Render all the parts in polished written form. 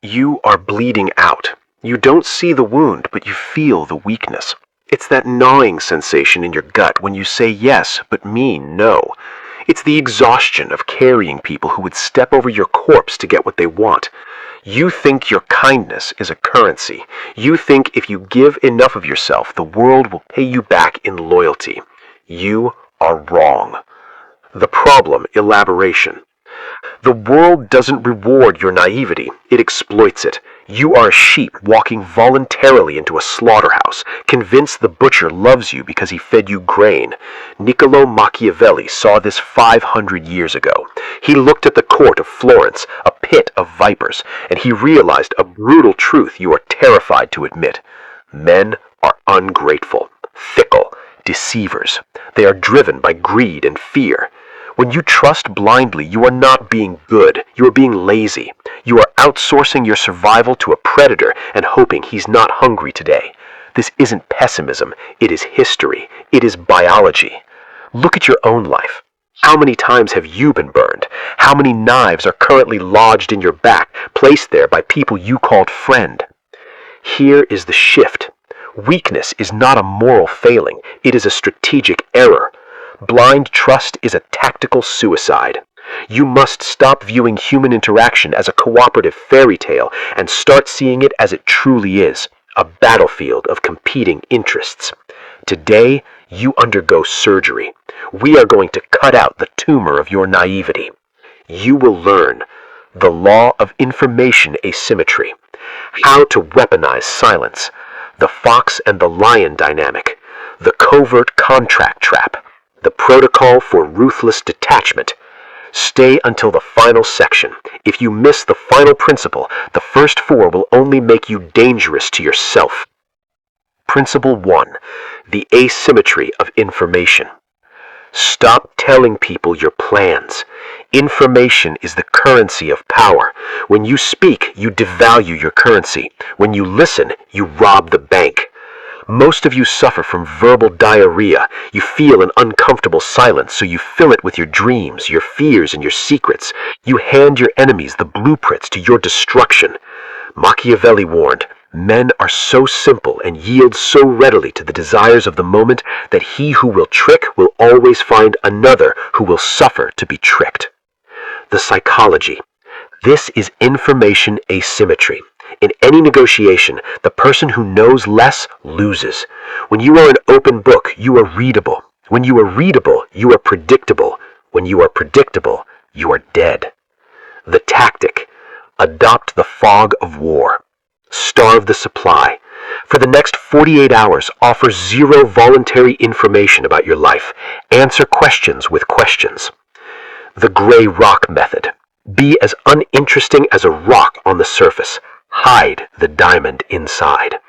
You are bleeding out. You don't see the wound, but you feel the weakness. It's that gnawing sensation in your gut when you say yes, but mean no. It's the exhaustion of carrying people who would step over your corpse to get what they want. You think your kindness is a currency. You think if you give enough of yourself, the world will pay you back in loyalty. You are wrong. The problem, elaboration. The world doesn't reward your naivety, it exploits it. You are a sheep walking voluntarily into a slaughterhouse, convinced the butcher loves you because he fed you grain. Niccolò Machiavelli saw this 500 years ago. He looked at the court of Florence, a pit of vipers, and he realized a brutal truth you are terrified to admit. Men are ungrateful, fickle, deceivers. They are driven by greed and fear. When you trust blindly, you are not being good, you are being lazy. You are outsourcing your survival to a predator and hoping he's not hungry today. This isn't pessimism, it is history, it is biology. Look at your own life. How many times have you been burned? How many knives are currently lodged in your back, placed there by people you called friend? Here is the shift. Weakness is not a moral failing, it is a strategic error. Blind trust is a tactical suicide. You must stop viewing human interaction as a cooperative fairy tale and start seeing it as it truly is, a battlefield of competing interests. Today, you undergo surgery. We are going to cut out the tumor of your naivety. You will learn the law of information asymmetry, how to weaponize silence, the fox and the lion dynamic, the covert contract trap, the protocol for ruthless detachment. Stay until the final section. If you miss the final principle, the first four will only make you dangerous to yourself. Principle 1. The asymmetry of information. Stop telling people your plans. Information is the currency of power. When you speak, you devalue your currency. When you listen, you rob the bank. Most of you suffer from verbal diarrhea. You feel an uncomfortable silence, so you fill it with your dreams, your fears, and your secrets. You hand your enemies the blueprints to your destruction. Machiavelli warned, men are so simple and yield so readily to the desires of the moment that he who will trick will always find another who will suffer to be tricked. The psychology. This is information asymmetry. In any negotiation, the person who knows less loses. When you are an open book, you are readable. When you are readable, you are predictable. When you are predictable, you are dead. The tactic. Adopt the fog of war. Starve the supply. For the next 48 hours, offer zero voluntary information about your life. Answer questions with questions. The gray rock method. Be as uninteresting as a rock on the surface. Hide the diamond inside.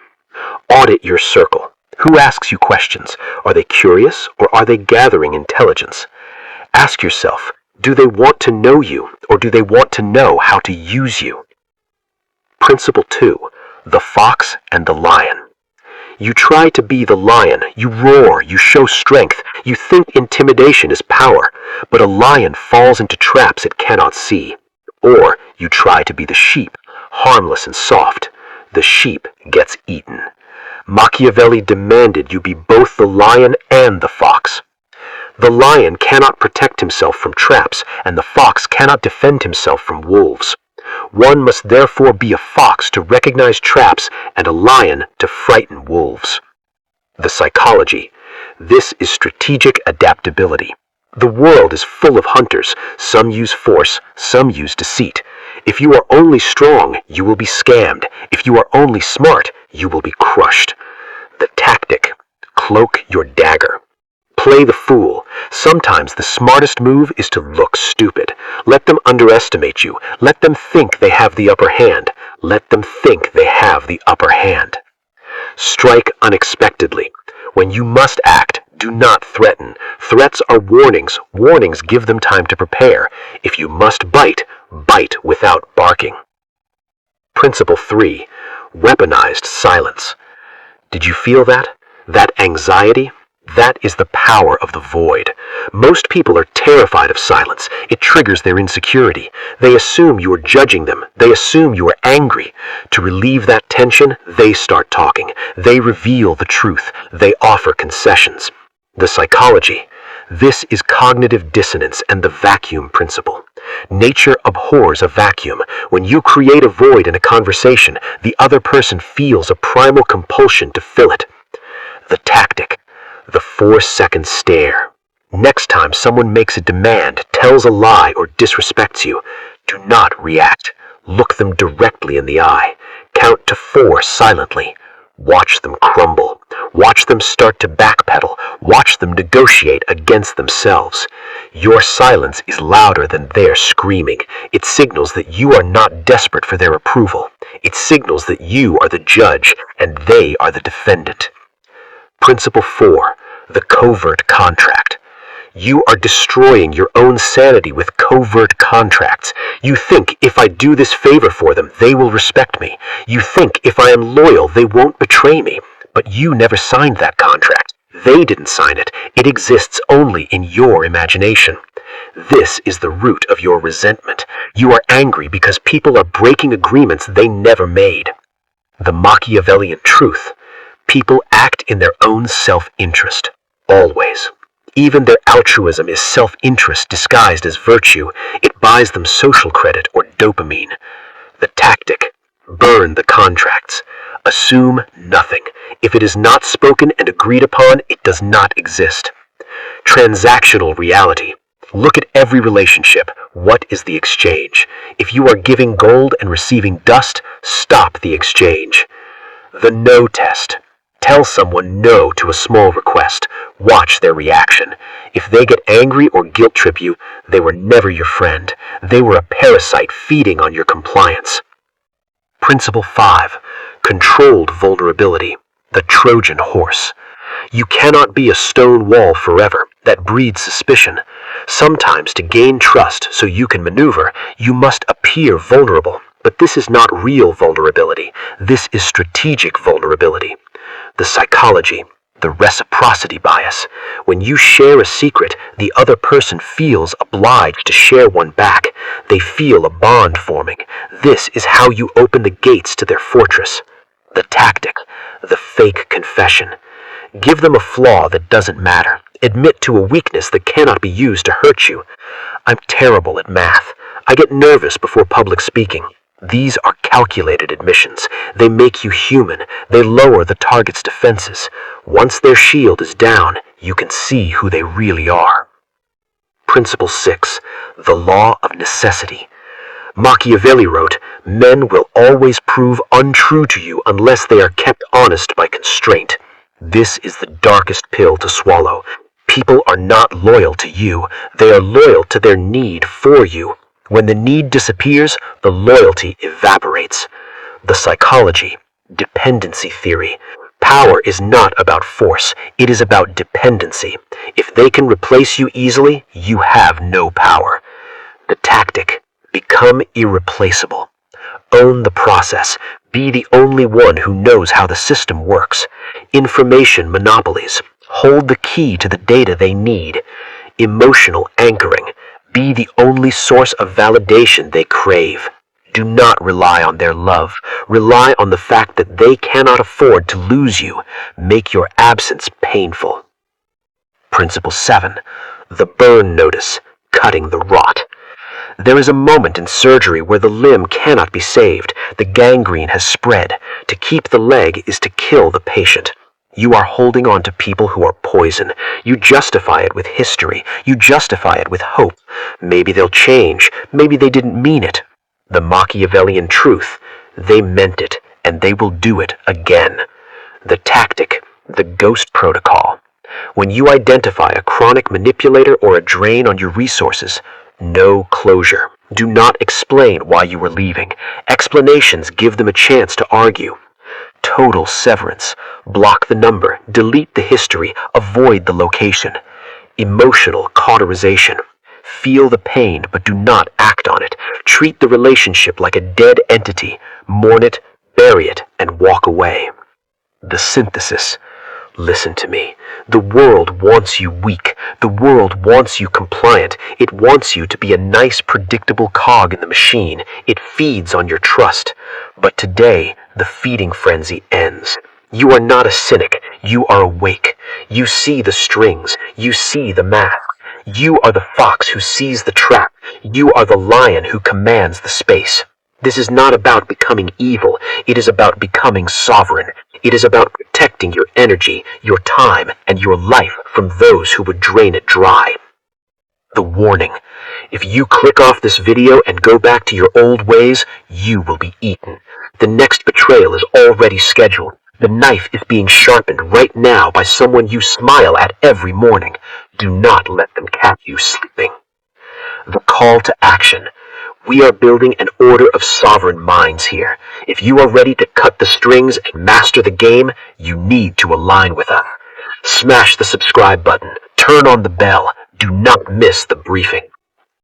Audit your circle. Who asks you questions? Are they curious or are they gathering intelligence? Ask yourself, do they want to know you or do they want to know how to use you? Principle 2. The fox and the lion. You try to be the lion, you roar, you show strength, you think intimidation is power, but a lion falls into traps it cannot see. Or you try to be the sheep, harmless and soft. The sheep gets eaten. Machiavelli demanded you be both the lion and the fox. The lion cannot protect himself from traps, and the fox cannot defend himself from wolves. One must therefore be a fox to recognize traps and a lion to frighten wolves. The psychology. This is strategic adaptability. The world is full of hunters. Some use force, some use deceit. If you are only strong, you will be scammed. If you are only smart, you will be crushed. The tactic. Cloak your dagger. Play the fool. Sometimes the smartest move is to look stupid. Let them underestimate you. Let them think they have the upper hand. Let them think they have the upper hand. Strike unexpectedly. When you must act, do not threaten. Threats are warnings. Warnings give them time to prepare. If you must bite, bite without barking. Principle 3. Weaponized silence. Did you feel that? That anxiety? That is the power of the void. Most people are terrified of silence. It triggers their insecurity. They assume you are judging them. They assume you are angry. To relieve that tension, they start talking. They reveal the truth. They offer concessions. The psychology. This is cognitive dissonance and the vacuum principle. Nature abhors a vacuum. When you create a void in a conversation, the other person feels a primal compulsion to fill it. The tactic. The 4-second stare. Next time someone makes a demand, tells a lie, or disrespects you, do not react. Look them directly in the eye. Count to 4 silently. Watch them crumble. Watch them start to backpedal. Watch them negotiate against themselves. Your silence is louder than their screaming. It signals that you are not desperate for their approval. It signals that you are the judge and they are the defendant. Principle 4. The covert contract. You are destroying your own sanity with covert contracts. You think if I do this favor for them, they will respect me. You think if I am loyal, they won't betray me. But you never signed that contract. They didn't sign it. It exists only in your imagination. This is the root of your resentment. You are angry because people are breaking agreements they never made. The Machiavellian truth. People act in their own self-interest, always. Even their altruism is self-interest disguised as virtue. It buys them social credit or dopamine. The tactic, burn the contracts. Assume nothing. If it is not spoken and agreed upon, it does not exist. Transactional reality. Look at every relationship. What is the exchange? If you are giving gold and receiving dust, stop the exchange. The no test. Tell someone no to a small request. Watch their reaction. If they get angry or guilt trip you, they were never your friend. They were a parasite feeding on your compliance. Principle 5. Controlled vulnerability. The Trojan horse. You cannot be a stone wall forever. That breeds suspicion. Sometimes to gain trust so you can maneuver, you must appear vulnerable. But this is not real vulnerability. This is strategic vulnerability. The psychology, the reciprocity bias. When you share a secret, the other person feels obliged to share one back. They feel a bond forming. This is how you open the gates to their fortress. The tactic, the fake confession. Give them a flaw that doesn't matter. Admit to a weakness that cannot be used to hurt you. I'm terrible at math. I get nervous before public speaking. These are calculated admissions. They make you human. They lower the target's defenses. Once their shield is down, you can see who they really are. Principle 6. The law of necessity. Machiavelli wrote, "Men will always prove untrue to you unless they are kept honest by constraint." This is the darkest pill to swallow. People are not loyal to you. They are loyal to their need for you. When the need disappears, the loyalty evaporates. The psychology, dependency theory. Power is not about force, it is about dependency. If they can replace you easily, you have no power. The tactic, become irreplaceable. Own the process. Be the only one who knows how the system works. Information monopolies. Hold the key to the data they need. Emotional anchoring. Be the only source of validation they crave. Do not rely on their love. Rely on the fact that they cannot afford to lose you. Make your absence painful. Principle 7. The burn notice, cutting the rot. There is a moment in surgery where the limb cannot be saved. The gangrene has spread. To keep the leg is to kill the patient. You are holding on to people who are poison. You justify it with history. You justify it with hope. Maybe they'll change. Maybe they didn't mean it. The Machiavellian truth. They meant it, and they will do it again. The tactic. The ghost protocol. When you identify a chronic manipulator or a drain on your resources, no closure. Do not explain why you were leaving. Explanations give them a chance to argue. Total severance. Block the number, delete the history, avoid the location. Emotional cauterization. Feel the pain, but do not act on it. Treat the relationship like a dead entity. Mourn it, bury it, and walk away. The synthesis. Listen to me. The world wants you weak. The world wants you compliant. It wants you to be a nice, predictable cog in the machine. It feeds on your trust. But today, the feeding frenzy ends. You are not a cynic. You are awake. You see the strings. You see the math. You are the fox who sees the trap. You are the lion who commands the space. This is not about becoming evil. It is about becoming sovereign. It is about protecting your energy, your time, and your life from those who would drain it dry. The warning: if you click off this video and go back to your old ways, you will be eaten. The next betrayal is already scheduled. The knife is being sharpened right now by someone you smile at every morning. Do not let them catch you sleeping. The call to action. We are building an order of sovereign minds here. If you are ready to cut the strings and master the game, you need to align with us. Smash the subscribe button. Turn on the bell. Do not miss the briefing.